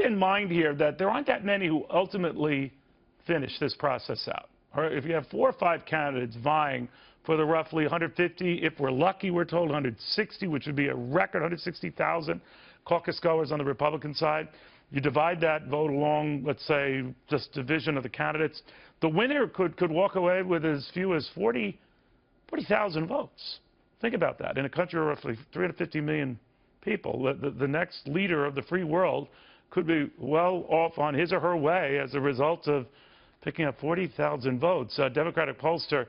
in mind here that there aren't that many who ultimately finish this process out. Or if you have 4 or 5 candidates vying for the roughly 150, if we're lucky, we're told 160, which would be a record, 160,000 caucus-goers on the Republican side. You divide that vote along, let's say, just division of the candidates. The winner could walk away with as few as 40,000 votes. Think about that. In a country of roughly 350 million people, the next leader of the free world could be well off on his or her way as a result of picking up 40,000 votes. A Democratic pollster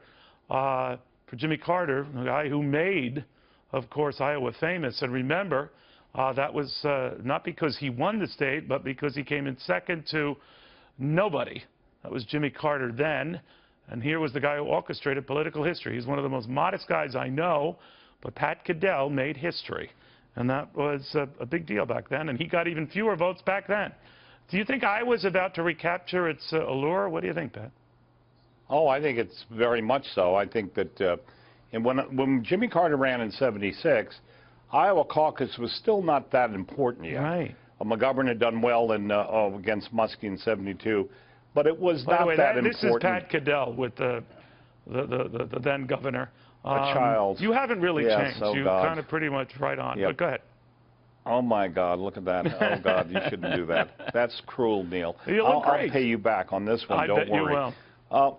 for Jimmy Carter, the guy who made, of course, Iowa famous. And remember, that was not because he won the state, but because he came in second to nobody. That was Jimmy Carter then. And here was the guy who orchestrated political history. He's one of the most modest guys I know, but Pat Caddell made history. And that was a big deal back then. And he got even fewer votes back then. Do you think Iowa's about to recapture its allure? What do you think, Pat? Oh, I think it's very much so. I think that when Jimmy Carter ran in '76, Iowa caucus was still not that important yet. Right. McGovern had done well against Muskie in '72, but it was not that important. This is Pat Caddell with the then governor. A child. You haven't really changed. Oh, You're God. kind of pretty much right on. Yep. But go ahead. Oh, my God, look at that. Oh, God, you shouldn't do that. That's cruel, Neil. You look great. I'll pay you back on this one, don't worry. I bet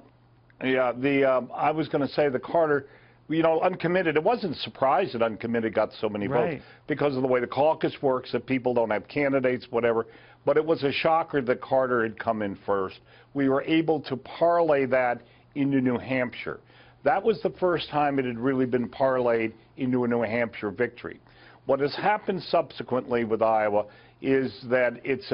you will. I was going to say the Carter, you know, uncommitted. It wasn't a surprise that uncommitted got so many votes because of the way the caucus works, that people don't have candidates, whatever. But it was a shocker that Carter had come in first. We were able to parlay that into New Hampshire. That was the first time it had really been parlayed into a New Hampshire victory. What has happened subsequently with Iowa is that it's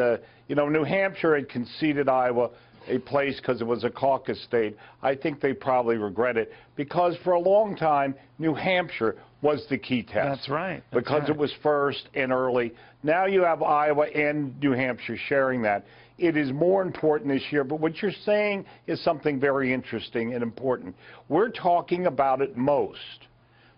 New Hampshire had conceded Iowa a place because it was a caucus state. I think they probably regret it because for a long time, New Hampshire was the key test. That's right. Because it was first and early. Now you have Iowa and New Hampshire sharing that. It is more important this year, but what you're saying is something very interesting and important. We're talking about it most.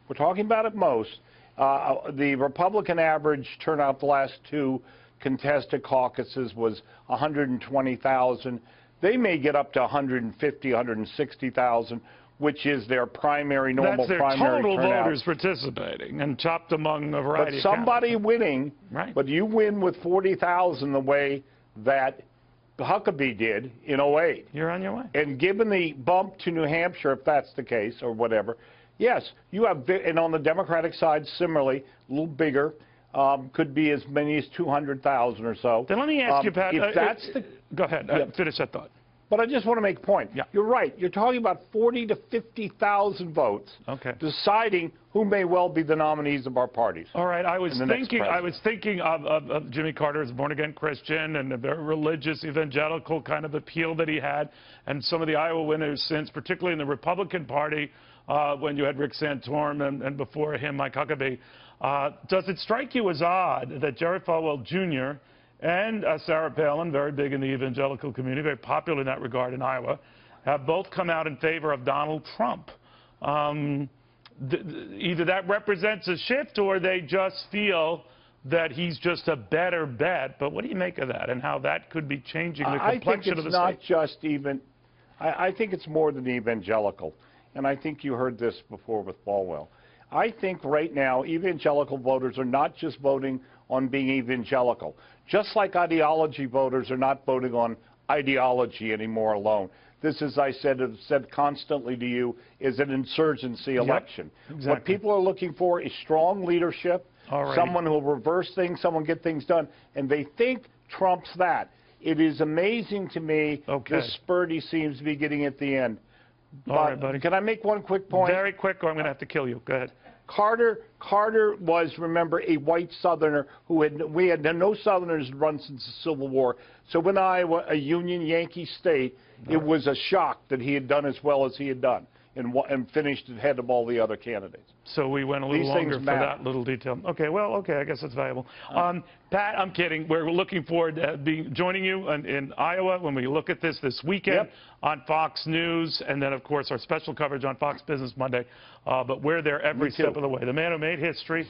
We're talking about it most. The Republican average turnout the last 2 contested caucuses was 120,000. They may get up to 150, 160,000, which is their primary, normal primary turnout. That's their total voters participating and chopped among a variety of But somebody winning, right. But you win with 40,000 the way that Huckabee did in '08. You're on your way. And given the bump to New Hampshire, if that's the case, or whatever, yes, you have, and on the Democratic side, similarly, a little bigger, could be as many as 200,000 or so. Then let me ask you, Pat. If that's go ahead. Finish that thought. But I just want to make a point. Yeah. You're right. You're talking about 40,000 to 50,000 votes deciding who may well be the nominees of our parties. All right. I was thinking of Jimmy Carter as a born-again Christian and a very religious evangelical kind of appeal that he had, and some of the Iowa winners since, particularly in the Republican Party, when you had Rick Santorum and before him Mike Huckabee. Does it strike you as odd that Jerry Falwell Jr. and Sarah Palin, very big in the evangelical community, very popular in that regard in Iowa, have both come out in favor of Donald Trump? Either that represents a shift or they just feel that he's just a better bet. But what do you make of that and how that could be changing the complexion of the state? I think it's not just even – I think it's more than evangelical. And I think you heard this before with Falwell. I think right now evangelical voters are not just voting on being evangelical. Just like ideology voters are not voting on ideology anymore alone. This, as I said, have said constantly to you, is an insurgency election. Exactly. What people are looking for is strong leadership, someone who will reverse things, someone get things done, and they think Trump's that. It is amazing to me this spurt he seems to be getting at the end. All right, buddy. Can I make one quick point? Very quick, or I'm going to have to kill you. Go ahead. Carter was, remember, a white Southerner we had no Southerners run since the Civil War. So when Iowa, a Union Yankee state, it was a shock that he had done as well as he had done and finished ahead of all the other candidates. So we went a little longer for that little detail. Okay, well, I guess that's valuable. Pat, I'm kidding. We're looking forward to joining you in Iowa when we look at this weekend on Fox News, and then, of course, our special coverage on Fox Business Monday. But we're there every step of the way. The man who made history.